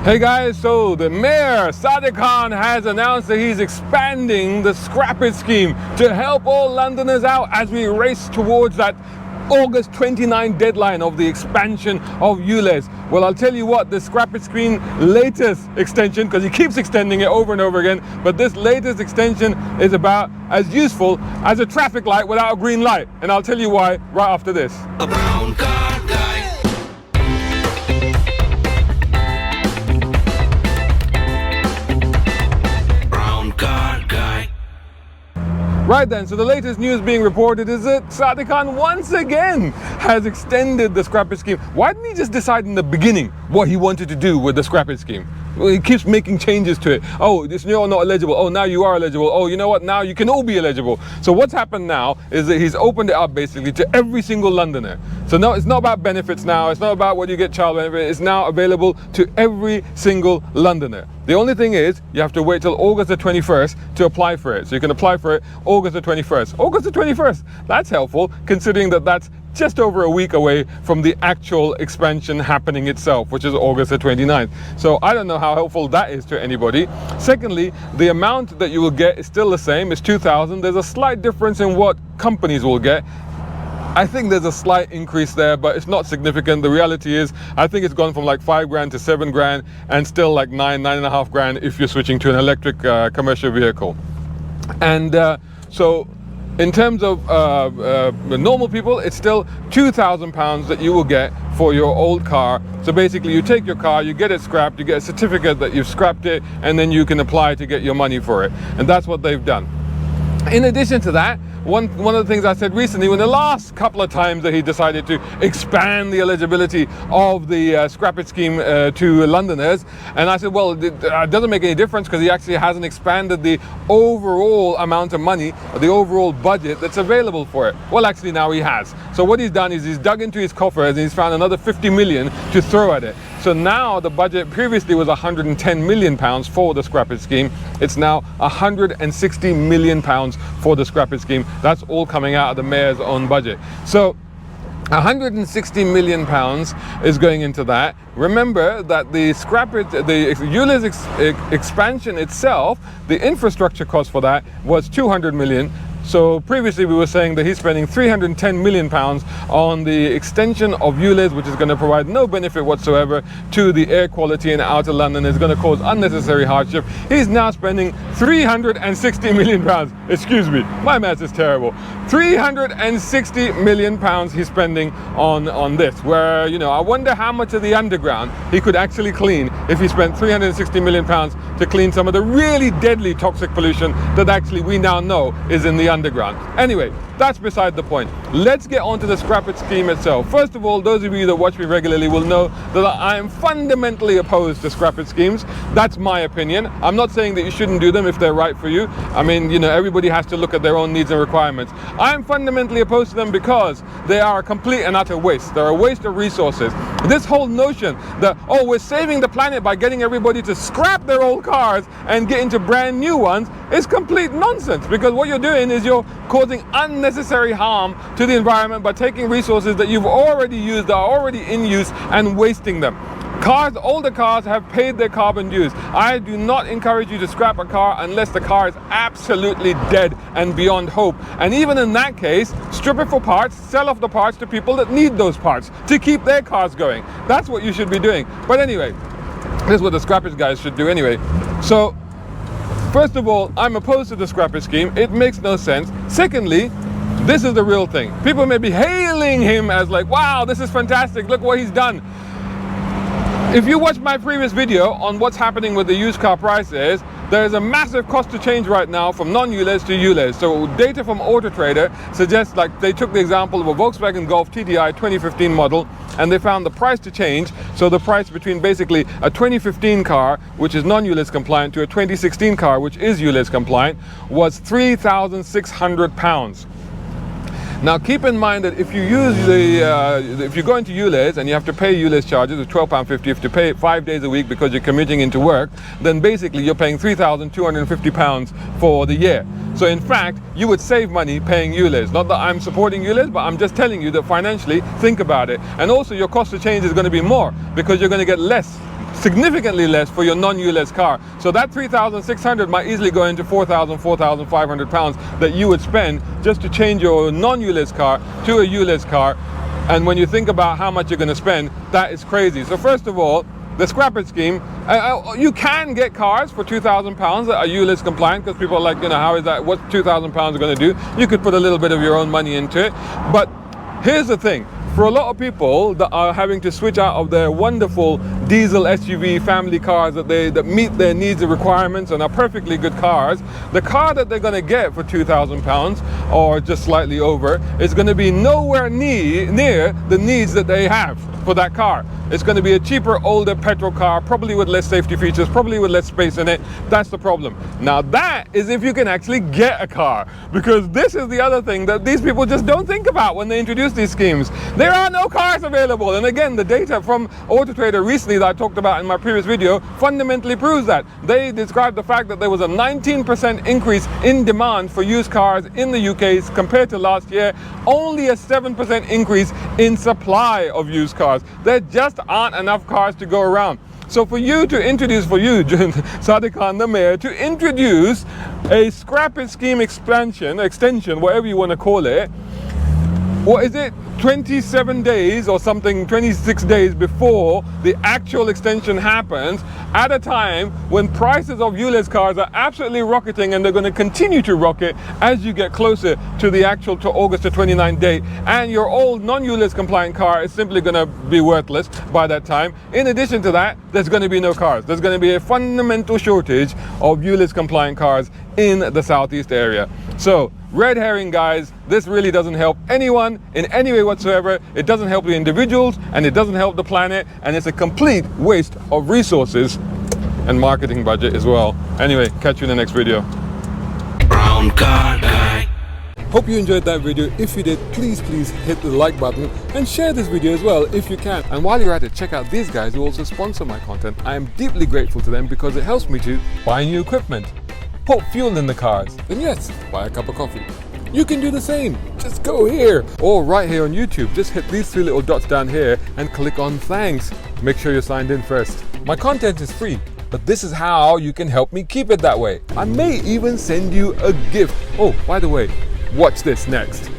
Hey guys, so the mayor, Sadiqkhan, has announced that he's expanding the Scrappage Scheme to help all Londoners out as we race towards that August 29 deadline of the expansion of ULEZ. Well, I'll tell you what, the Scrappage Scheme latest extension, because he keeps extending it over and over again, but this latest extension is about as useful as a traffic light without a green light. And I'll tell you why right after this. A brown car guy. Right then, so the latest news being reported is that Sadiqkhan once again has extended the Scrappage Scheme. Why didn't he just decide in the beginning what he wanted to do with the Scrappage Scheme? Well, he keeps making changes to it. Oh, you're not eligible. Oh, now you are eligible. Oh, you know what? Now you can all be eligible. So what's happened now is that he's opened it up basically to every single Londoner. So no, it's not about benefits now. It's not about whether you get child benefit. It's now available to every single Londoner. The only thing is you have to wait till August the 21st to apply for it. So you can apply for it August the 21st. August the 21st. That's helpful considering that that's just over a week away from the actual expansion happening itself, which is August the 29th. So I don't know how helpful that is to anybody. Secondly, the amount that you will get is still the same. It's 2,000. There's a slight difference in what companies will get. I think there's a slight increase there, but it's not significant. The reality is, I think it's gone from like 5 grand to 7 grand and still like 9.5 grand if you're switching to an electric commercial vehicle. And so in terms of normal people, it's still £2,000 that you will get for your old car. So basically you take your car, you get it scrapped, you get a certificate that you've scrapped it, and then you can apply to get your money for it. And that's what they've done. In addition to that, one of the things I said recently, when the last couple of times that he decided to expand the eligibility of the Scrappage Scheme to Londoners, and I said, well, it doesn't make any difference because he actually hasn't expanded the overall amount of money, the overall budget that's available for it. Well, actually now he has. So what he's done is he's dug into his coffers and he's found another 50 million to throw at it. So now the budget previously was 110 million pounds for the Scrappage Scheme. It's now 160 million pounds for the Scrappage Scheme. That's all coming out of the mayor's own budget. So 160 million pounds is going into that. Remember that the ULEZ expansion itself, the infrastructure cost for that was 200 million. So previously we were saying that he's spending 310 million pounds on the extension of ULEZ, which is going to provide no benefit whatsoever to the air quality in outer London. It's going to cause unnecessary hardship. He's now spending 360 million pounds. Excuse me, my maths is terrible. 360 million pounds he's spending on this, where, you know, I wonder how much of the underground he could actually clean if he spent 360 million pounds to clean some of the really deadly toxic pollution that actually we now know is in the underground. Anyway, that's beside the point. Let's get on to the Scrappage Scheme itself. First of all, those of you that watch me regularly will know that I am fundamentally opposed to Scrappage Schemes. That's my opinion. I'm not saying that you shouldn't do them if they're right for you. I mean, you know, everybody has to look at their own needs and requirements. I'm fundamentally opposed to them because they are a complete and utter waste. They're a waste of resources. This whole notion that, oh, we're saving the planet by getting everybody to scrap their old cars and get into brand new ones is complete nonsense, because what you're doing is you're causing unnecessary harm to the environment by taking resources that you've already used, that are already in use, and wasting them. Older cars have paid their carbon dues. I do not encourage you to scrap a car unless the car is absolutely dead and beyond hope. And even in that case, strip it for parts, sell off the parts to people that need those parts to keep their cars going. That's what you should be doing. But anyway, this is what the scrappage guys should do anyway. So, first of all, I'm opposed to the Scrappage Scheme. It makes no sense. Secondly, this is the real thing. People may be hailing him as like, wow, this is fantastic, look what he's done. If you watch my previous video on what's happening with the used car prices, there is a massive cost to change right now from non-ULEZ to ULEZ. So data from Auto Trader suggests, like, they took the example of a Volkswagen Golf TDI 2015 model, and they found the price to change. So the price between basically a 2015 car, which is non-ULEZ compliant, to a 2016 car, which is ULEZ compliant, was £3,600. Now keep in mind that if you use if you go into ULEZ and you have to pay ULEZ charges of £12.50, if you have to pay it 5 days a week because you're commuting into work, then basically you're paying £3,250 for the year. So in fact, you would save money paying ULEZ. Not that I'm supporting ULEZ, but I'm just telling you that financially, think about it. And also your cost of change is going to be more because you're going to get less significantly less for your non-ULEZ car. So that 3,600 might easily go into 4,000, 4,500 pounds that you would spend just to change your non-ULEZ car to a ULEZ car. And when you think about how much you're going to spend, that is crazy. So first of all, the scrappage scheme, you can get cars for £2,000 that are ULEZ compliant, because people are like, how is that, what's £2,000 going to do? You could put a little bit of your own money into it. But here's the thing, for a lot of people that are having to switch out of their wonderful diesel SUV family cars that meet their needs and requirements and are perfectly good cars, the car that they're going to get for £2,000 or just slightly over is going to be nowhere near the needs that they have for that car. It's going to be a cheaper, older petrol car, probably with less safety features, probably with less space in it. That's the problem. Now that is if you can actually get a car, because this is the other thing that these people just don't think about when they introduce these schemes. There are no cars available. And again, the data from Auto Trader recently that I talked about in my previous video fundamentally proves that. They described the fact that there was a 19% increase in demand for used cars in the UK compared to last year, only a 7% increase in supply of used cars. There just aren't enough cars to go around. So for you, Sadiqkhan the mayor, to introduce a scrappage scheme extension, whatever you want to call it, what is it, 27 days or something, 26 days before the actual extension happens, at a time when prices of ULEZ cars are absolutely rocketing, and they're going to continue to rocket as you get closer to the actual August 29 date, and your old non-ULEZ compliant car is simply going to be worthless by that time. In addition to that, there's going to be no cars. There's going to be a fundamental shortage of ULEZ compliant cars in the southeast area. So red herring, guys. This really doesn't help anyone in any way whatsoever. It doesn't help the individuals, and it doesn't help the planet, and it's a complete waste of resources and marketing budget as well. Anyway, catch you in the next video. Brown car guy. Hope you enjoyed that video. If you did, please hit the like button and share this video as well if you can. And while you're at it, check out these guys who also sponsor my content. I am deeply grateful to them because it helps me to buy new equipment, put fuel in the cars, and yes, buy a cup of coffee. You can do the same. Just go here or right here on YouTube. Just hit these three little dots down here and click on thanks. Make sure you're signed in first. My content is free, but this is how you can help me keep it that way. I may even send you a gift. Oh, by the way, watch this next.